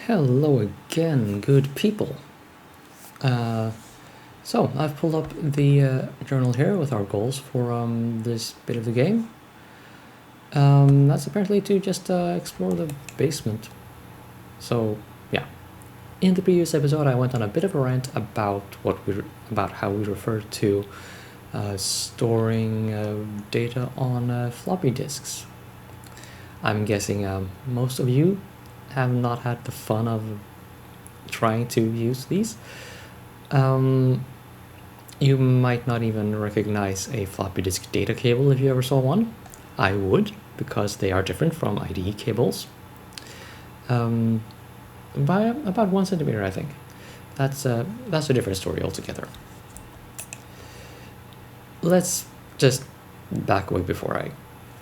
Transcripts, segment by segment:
Hello again, good people. So I've pulled up the journal here with our goals for this bit of the game. That's apparently to just explore the basement. So yeah, in the previous episode, I went on a bit of a rant about about how we refer to storing data on floppy disks. I'm guessing most of you have not had the fun of trying to use these. You might not even recognize a floppy disk data cable if you ever saw one. I would, because they are different from IDE cables. By about 1 centimeter, I think. That's a different story altogether. Let's just back away before I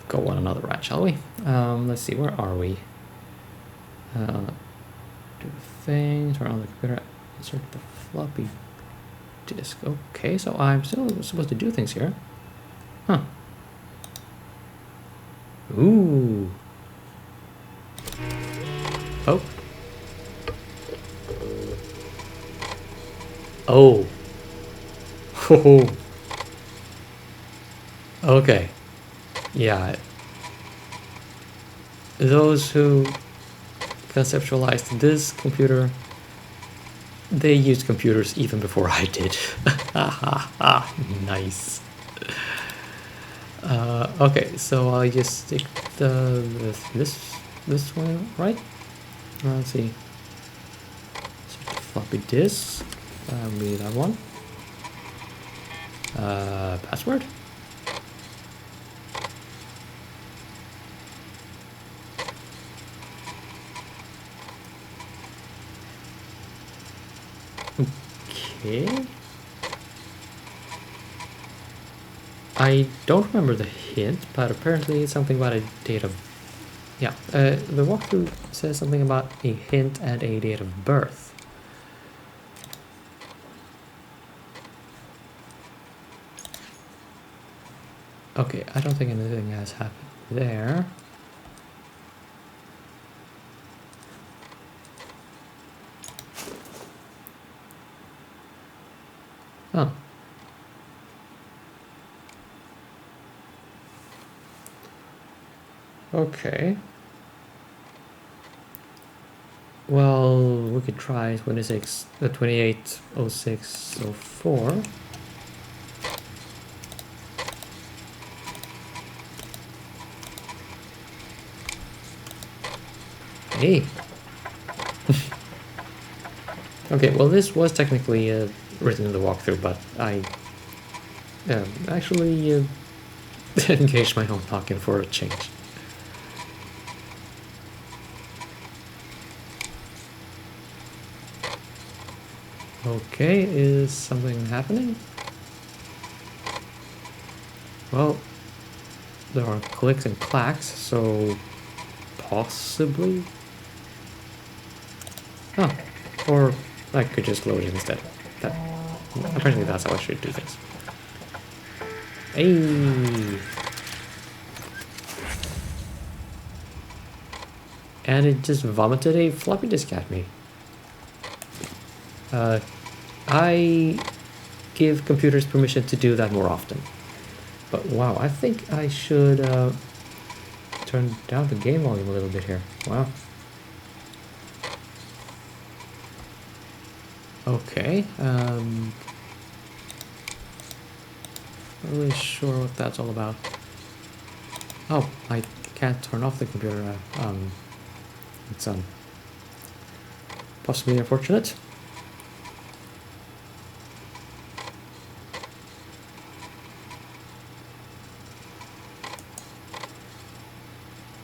go on another rant, shall we? Let's see, where are we? Do the thing, turn on the computer, insert the floppy disk. Okay, so I'm still supposed to do things here. Huh. Ooh. Oh. Oh. Oh. Okay. Yeah. Those who conceptualized this computer, they used computers even before I did. Nice. Okay, so I just stick this one, right? Let's see. Floppy disk. Maybe that one. Password. Okay. I don't remember the hint, but apparently it's something about a date of... Yeah, the walkthrough says something about a hint and a date of birth. Okay, I don't think anything has happened there. Oh. Okay. Well, we could try 280604. Hey. Okay, well this was technically written in the walkthrough, but I actually engaged my own login for a change. Okay, is something happening? Well, there are clicks and clacks, so possibly? Oh, or I could just load it instead. Apparently that's how I should do things. Hey! And it just vomited a floppy disk at me. I give computers permission to do that more often. But wow, I think I should turn down the game volume a little bit here. Wow. Okay. Not really sure what that's all about. Oh, I can't turn off the computer. It's possibly unfortunate.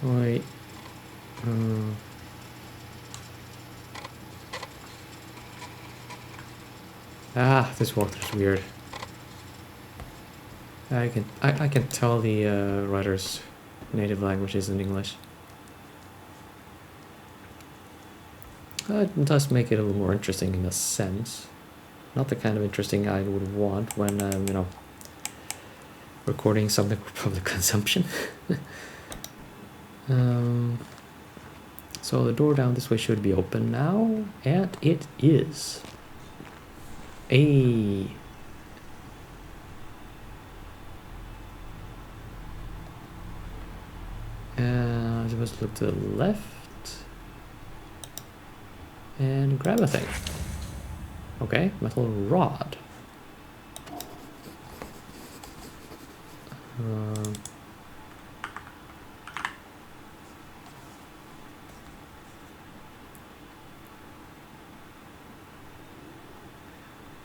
Wait. This walkthrough's weird. I can tell the writer's native language isn't English. It does make it a little more interesting in a sense. Not the kind of interesting I would want when you know, recording something for public consumption. So the door down this way should be open now, and it is. Hey. I'm supposed to look to the left and grab a thing. Okay, metal rod.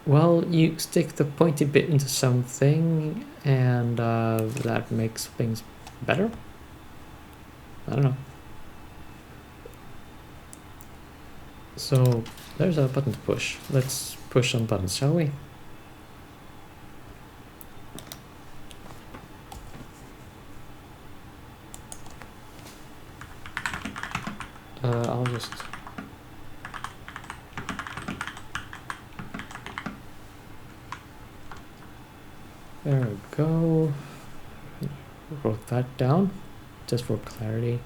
Well, you stick the pointy bit into something, and that makes things better? I don't know. So, there's a button to push. Let's push some buttons, shall we? I'll just... There we go. Wrote that down, just for clarity.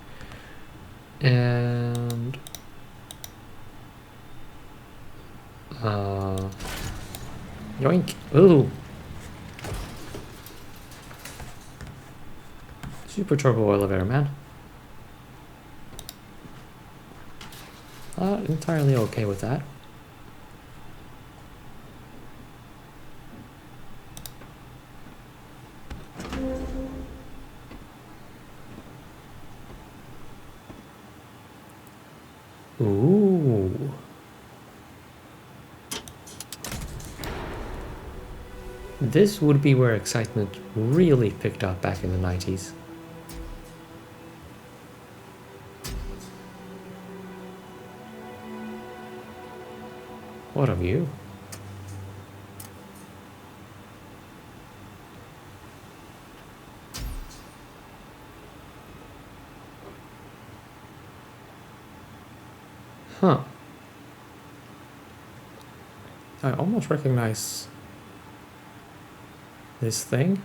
And... yoink! Ooh! Super turbo elevator, man. Not entirely okay with that. Ooh. This would be where excitement really picked up back in the 90s. What of you? Huh. I almost recognize this thing.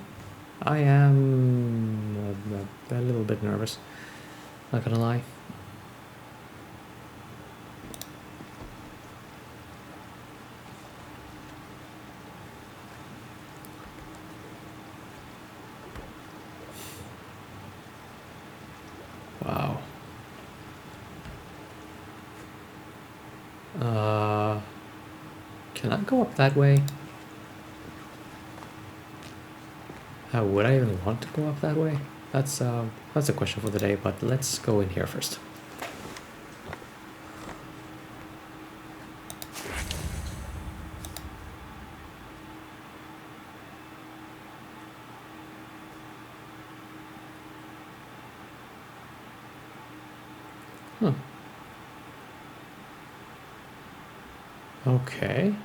I am a little bit nervous, not gonna lie. Wow. Can I go up that way? Would I even want to go up that way? That's a question for the day, but let's go in here first. Huh. Okay.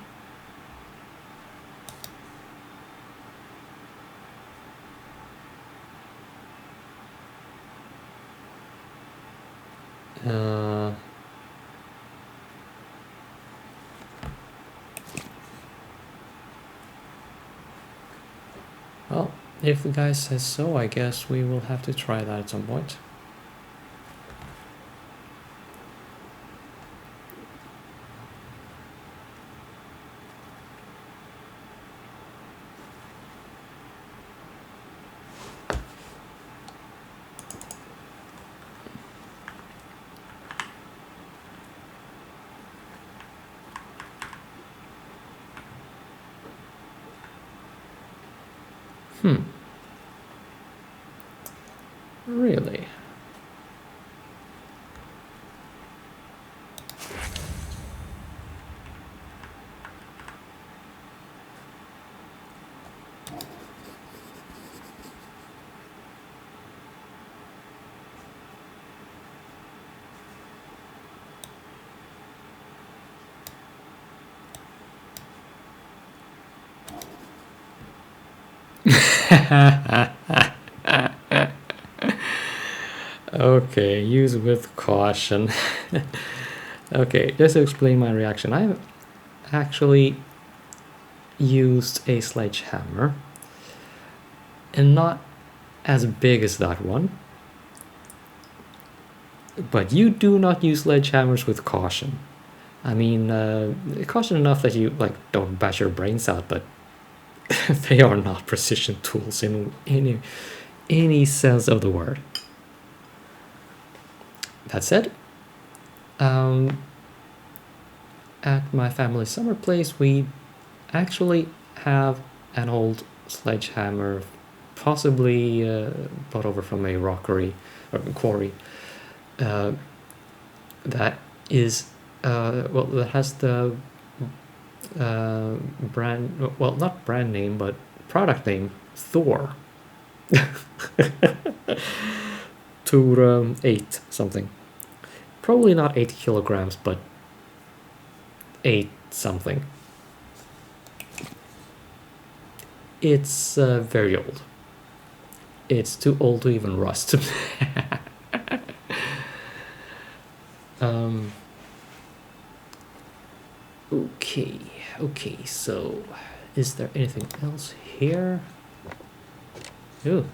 Well, if the guy says so, I guess we will have to try that at some point. Really? Okay, use with caution. Okay, just to explain my reaction, I've actually used a sledgehammer, and not as big as that one, But you do not use sledgehammers with caution. I mean, caution enough that you like don't bash your brains out, but they are not precision tools in any sense of the word. That said, at my family's summer place, we actually have an old sledgehammer, possibly brought over from a rockery or quarry. That is well, that has the brand, well, not brand name, but product name, Thor. To 8 something. Probably not 8 kilograms, but 8 something. It's very old. It's too old to even rust. Okay, so is there anything else here? Ooh.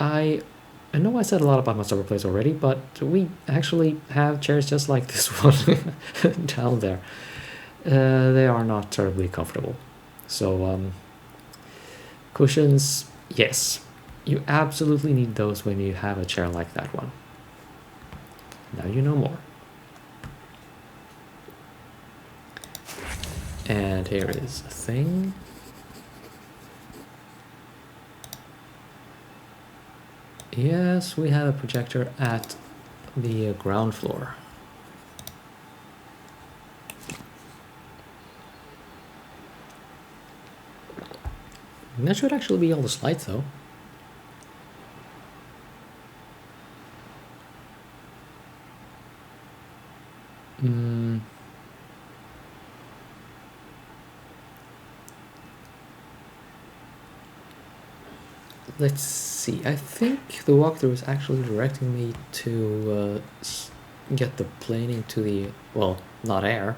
I know I said a lot about my summer place already, but we actually have chairs just like this one down there. They are not terribly comfortable. So cushions, yes, you absolutely need those when you have a chair like that one. Now you know more. And here is a thing. Yes, we have a projector at the ground floor. And that should actually be all the slides, though. Let's see. I think the walkthrough is actually directing me to get the plane into the, well, not air,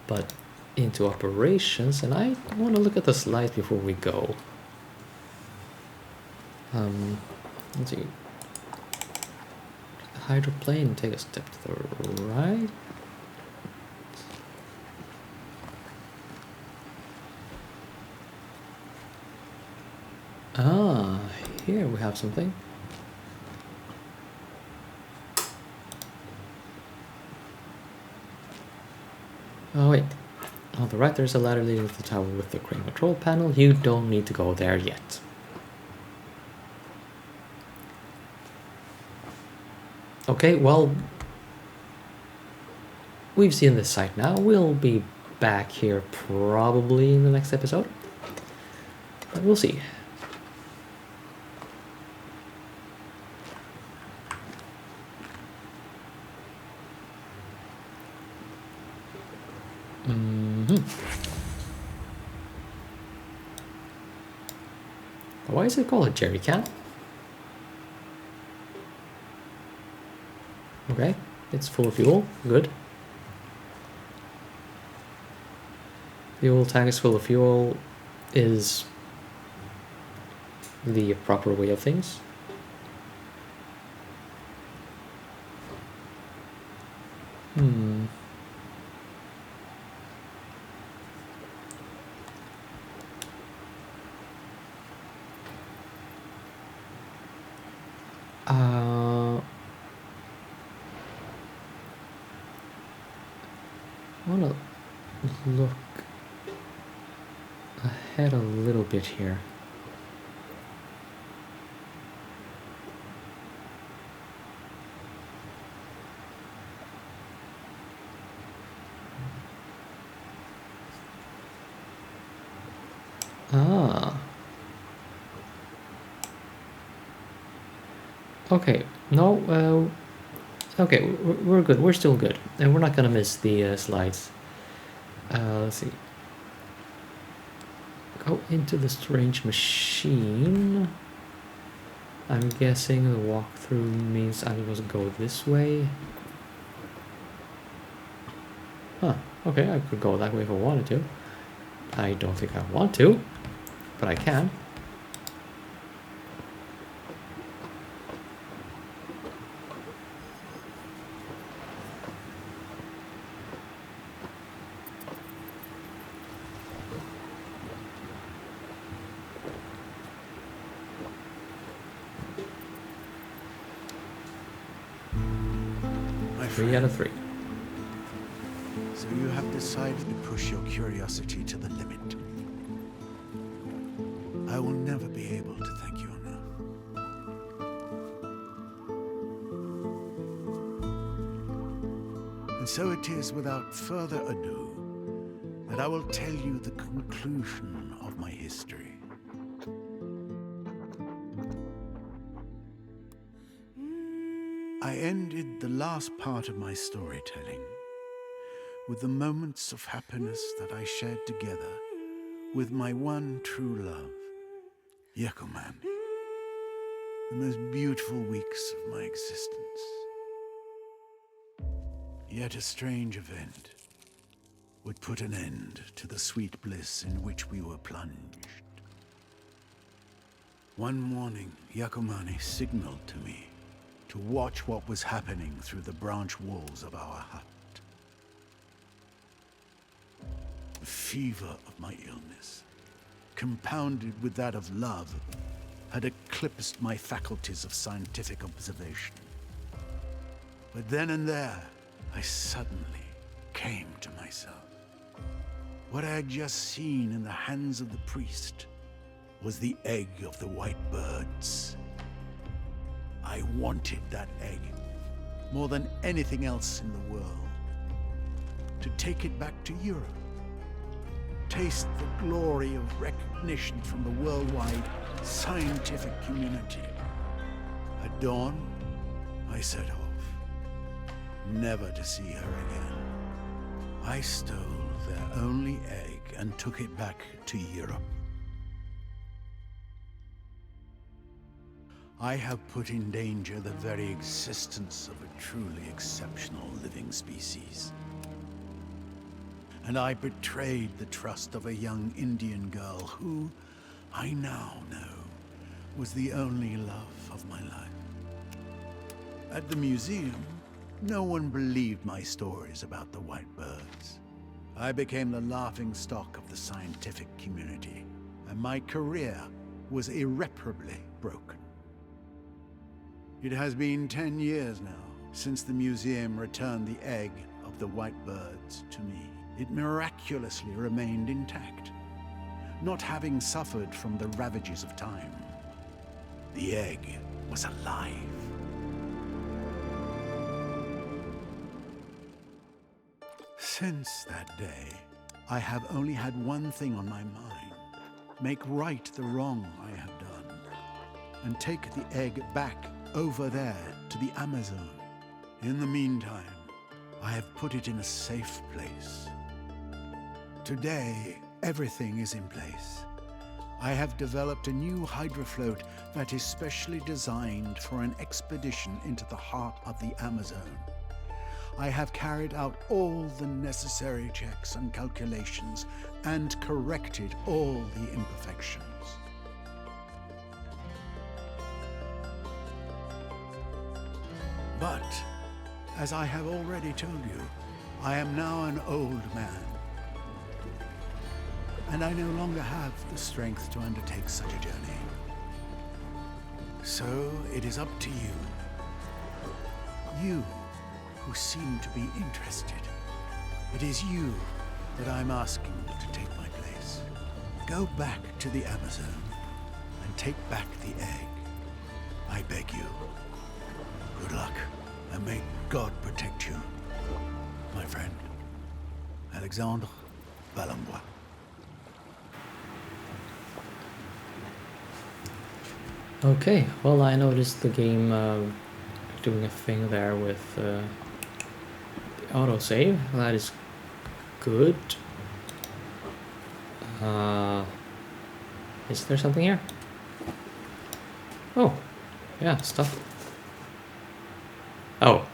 but into operations, and I want to look at the slides before we go. Let's see. Hydroplane, take a step to the right. Ah, here we have something. Oh wait, on the right there's a ladder leading to the tower with the crane control panel. You don't need to go there yet. Okay, well, we've seen this site now. We'll be back here probably in the next episode, but we'll see. Why is it called a jerry can? Okay, it's full of fuel. Good. Fuel tank is full of fuel is the proper way of things. I want to look ahead a little bit here. Okay, no, okay, we're good, we're still good, and we're not gonna miss the slides. Let's see. Go into the strange machine. I'm guessing the walkthrough means I'm supposed to go this way. Huh, okay, I could go that way if I wanted to. I don't think I want to, but I can. My 3 out of friend, 3. so you have decided to push your curiosity to the limit. I will never be able to thank you enough. And so it is without further ado that I will tell you the conclusion of my history. I ended the last part of my storytelling with the moments of happiness that I shared together with my one true love, Yakomani. The most beautiful weeks of my existence. Yet a strange event would put an end to the sweet bliss in which we were plunged. One morning, Yakomani signaled to me to watch what was happening through the branch walls of our hut. The fever of my illness, compounded with that of love, had eclipsed my faculties of scientific observation. But then and there, I suddenly came to myself. What I had just seen in the hands of the priest was the egg of the white birds. I wanted that egg more than anything else in the world. To take it back to Europe. Taste the glory of recognition from the worldwide scientific community. At dawn, I set off, never to see her again. I stole their only egg and took it back to Europe. I have put in danger the very existence of a truly exceptional living species. And I betrayed the trust of a young Indian girl who, I now know, was the only love of my life. At the museum, no one believed my stories about the white birds. I became the laughingstock of the scientific community, and my career was irreparably broken. It has been 10 years now since the museum returned the egg of the white birds to me. It miraculously remained intact, not having suffered from the ravages of time. The egg was alive. Since that day, I have only had one thing on my mind: make right the wrong I have done, and take the egg back over there to the Amazon. In the meantime, I have put it in a safe place. Today, everything is in place. I have developed a new hydrofloat that is specially designed for an expedition into the heart of the Amazon. I have carried out all the necessary checks and calculations and corrected all the imperfections. But, as I have already told you, I am now an old man. And I no longer have the strength to undertake such a journey. So it is up to you. You who seem to be interested. It is you that I'm asking to take my place. Go back to the Amazon and take back the egg. I beg you. Good luck, and may God protect you, my friend. Alexandre Balambois. Okay, well, I noticed the game doing a thing there with the autosave. That is good. Is there something here? Oh, yeah, stuff. Oh.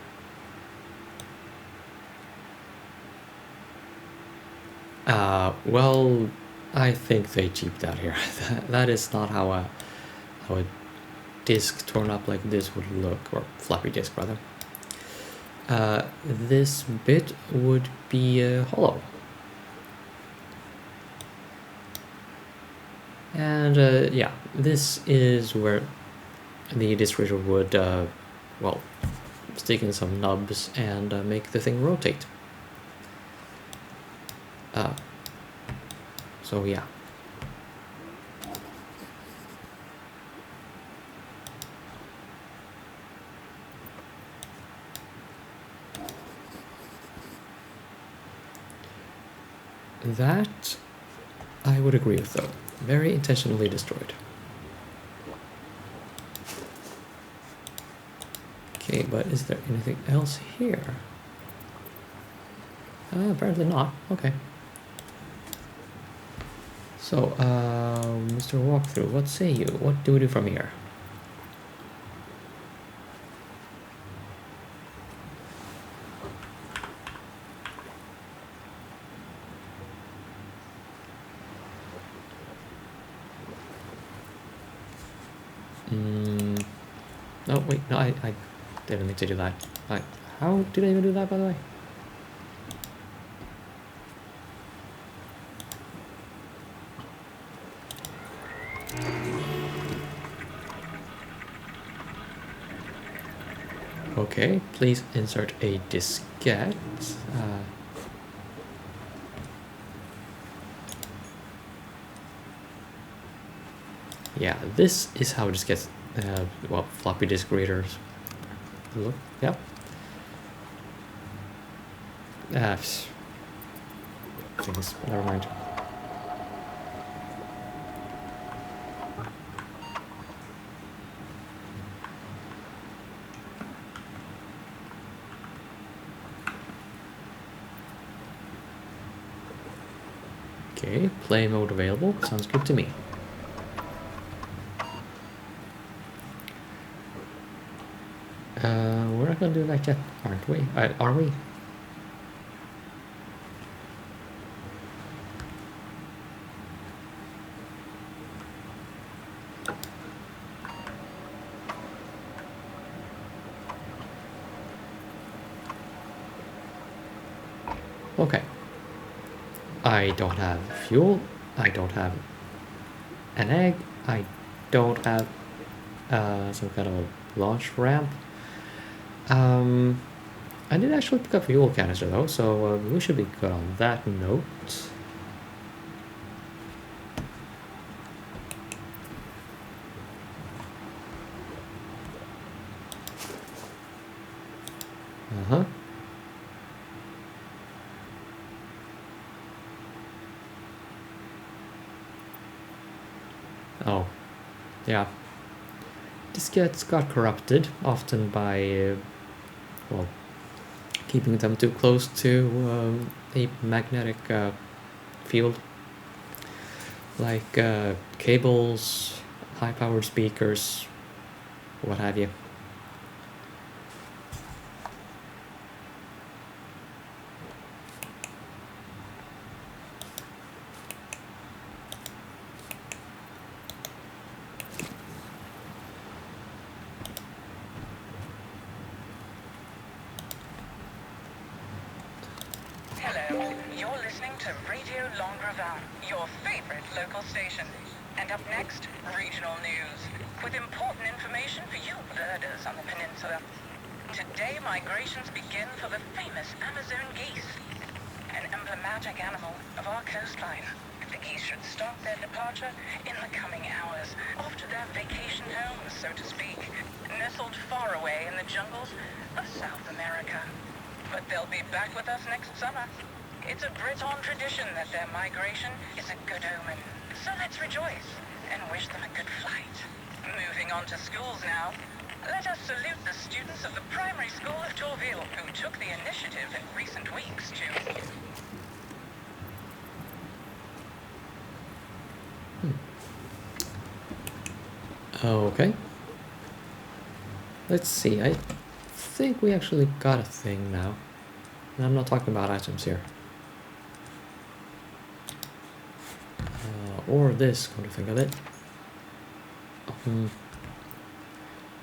Well, I think they cheaped out here. That is not how a disk torn up like this would look, or floppy disk rather. This bit would be hollow. And yeah, this is where the disk reader would, well, stick in some nubs and make the thing rotate. So yeah. That I would agree with, though. Very intentionally destroyed. Okay, but is there anything else here? Apparently not. Okay. So, Mr. Walkthrough, what say you? What do we do from here? No, wait, no, I didn't need to do that. How did I even do that, by the way? Okay, please insert a diskette. Yeah, this is how diskettes, well, floppy disk readers look. Yep. Things, never mind. Okay, play mode available. Sounds good to me. We're not gonna do that yet, aren't we? Are we? Okay. I don't have fuel. I don't have an egg. I don't have some kind of a launch ramp. I did actually pick up a fuel canister though, so we should be good on that note. Uh-huh. Oh, yeah. Diskettes got corrupted, often by, well, keeping them too close to a magnetic field, like cables, high-powered speakers, what have you. Hello, you're listening to Radio Longrevin, your favorite local station. And up next, regional news, with important information for you birders on the peninsula. Today, migrations begin for the famous Amazon geese, an emblematic animal of our coastline. The geese should start their departure in the coming hours, off to their vacation homes, so to speak, nestled far away in the jungles of South America. But they'll be back with us next summer. It's a Breton tradition that their migration is a good omen. So let's rejoice and wish them a good flight. Moving on to schools now. Let us salute the students of the primary school of Tourville who took the initiative in recent weeks to... Okay. Let's see, I think we actually got a thing now. And I'm not talking about items here. or this, come to think of it.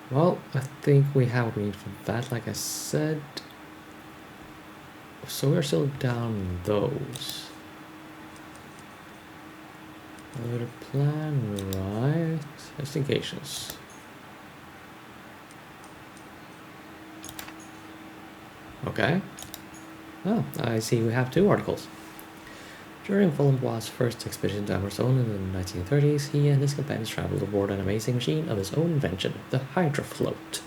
Well, I think we have what we need for that, like I said. So we're still down those. Other plan, right? Investigations. Okay. Oh, I see we have 2 articles. During Vollenbois' first expedition to Amazon in the 1930s, he and his companions traveled aboard an amazing machine of his own invention, the Hydrofloat.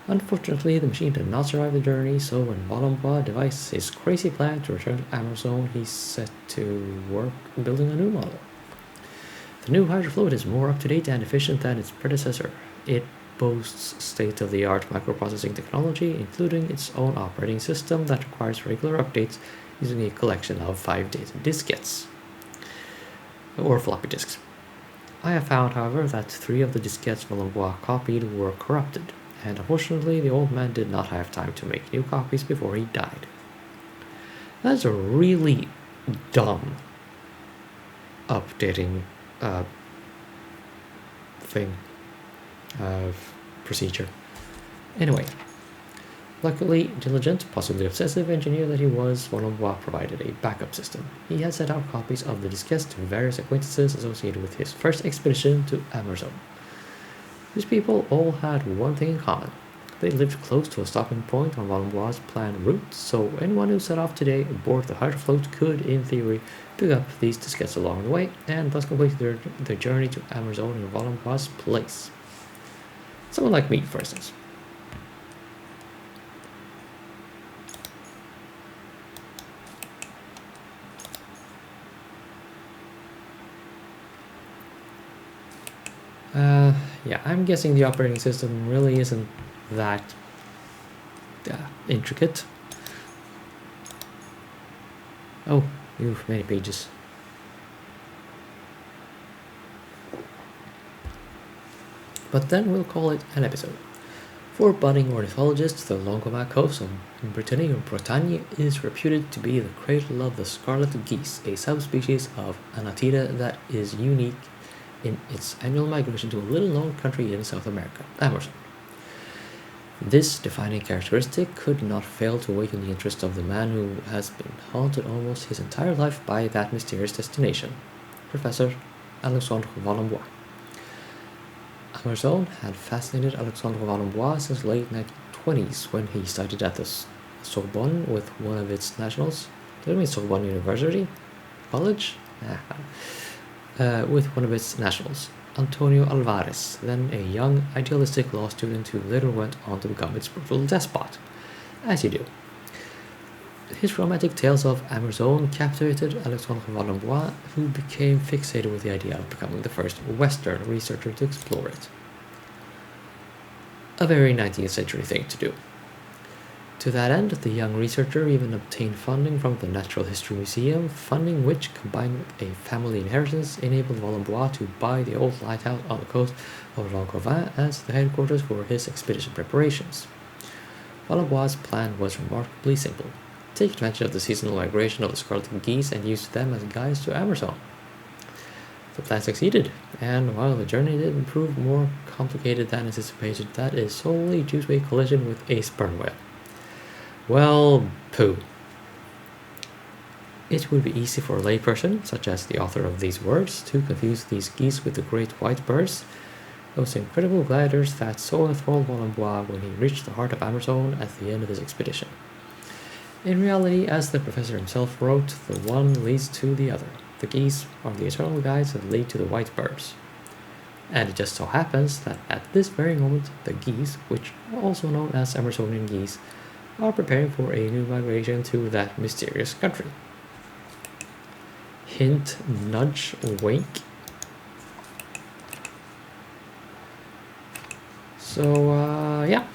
Unfortunately, the machine did not survive the journey, so when Vollenbois devised his crazy plan to return to Amazon, he set to work building a new model. The new Hydrofloat is more up-to-date and efficient than its predecessor. It boasts state-of-the-art microprocessing technology, including its own operating system that requires regular updates using a collection of 5 data diskettes, or floppy disks. I have found, however, that 3 of the diskettes Vollenbois copied were corrupted, and unfortunately the old man did not have time to make new copies before he died. That's a really dumb updating thing of procedure. Anyway, luckily, diligent, possibly obsessive engineer that he was, Vollenbois provided a backup system. He had sent out copies of the diskettes to various acquaintances associated with his first expedition to Amazon. These people all had one thing in common. They lived close to a stopping point on Vollenbois' planned route, so anyone who set off today aboard the Hydrofloat could, in theory, pick up these diskettes along the way, and thus complete their journey to Amazon in Vollenbois' place. Someone like me, for instance. Yeah, I'm guessing the operating system really isn't that intricate. Oh, many pages. But then we'll call it an episode. For budding ornithologists, the Longomac coast of Bretagne is reputed to be the cradle of the scarlet geese, a subspecies of Anatida that is unique in its annual migration to a little-known country in South America, Amazon. This defining characteristic could not fail to awaken the interest of the man who has been haunted almost his entire life by that mysterious destination, Professor Alexandre Vollenbois. Amazon had fascinated Alexandre Vollenbois since the late 1920s when he studied at the Sorbonne with one of its nationals. Did I mean Sorbonne University? College? With one of its nationals, Antonio Alvarez, then a young, idealistic law student who later went on to become its brutal despot, as you do. His romantic tales of Amazon captivated Alexandre Vollenbois, who became fixated with the idea of becoming the first Western researcher to explore it. A very 19th century thing to do. To that end, the young researcher even obtained funding from the Natural History Museum, funding which, combined with a family inheritance, enabled Vollenbois to buy the old lighthouse on the coast of Langravin as the headquarters for his expedition preparations. Vollenbois' plan was remarkably simple. Take advantage of the seasonal migration of the scarlet geese and use them as guides to Amazon. The plan succeeded, and while the journey did prove more complicated than anticipated, that is solely due to a collision with a sperm whale. Well, pooh. It would be easy for a layperson, such as the author of these words, to confuse these geese with the great white birds, those incredible gliders that so enthralled Vollenbois when he reached the heart of Amazon at the end of his expedition. In reality, as the professor himself wrote, the one leads to the other. The geese are the eternal guides that lead to the white birds. And it just so happens that at this very moment, the geese, which are also known as Amazonian geese, are preparing for a new migration to that mysterious country. Hint, nudge, wink. So, yeah.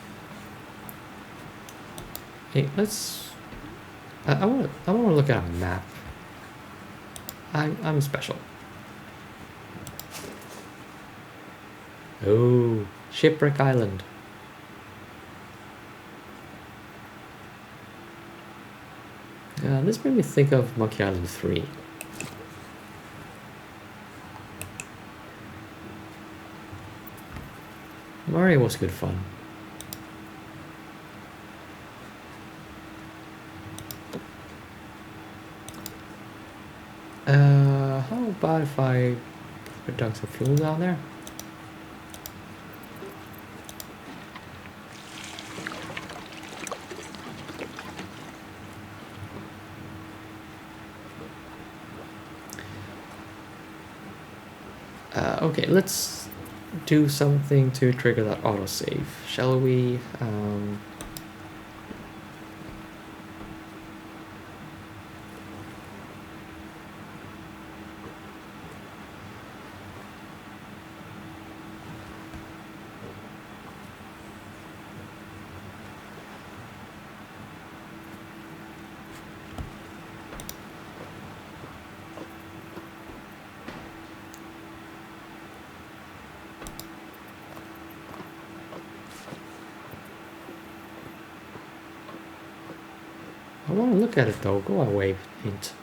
Hey, let's... I want to look at a map. I'm special. Oh, Shipwreck Island. This made me think of Monkey Island 3. Mario was good fun. How about if I dunk some fuel down there? Okay, let's do something to trigger that autosave, shall we? I want to look at it though. Go away, Hint.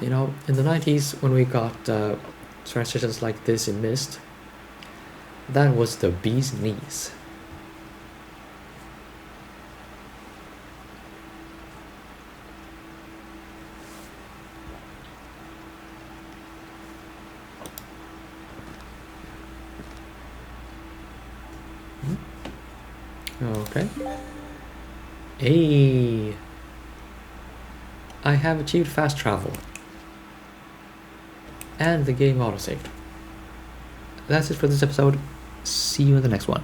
You know, in the 90s when we got transitions like this in Myst, that was the bee's knees. Okay. Hey, I have achieved fast travel. And the game autosaved. That's it for this episode. See you in the next one.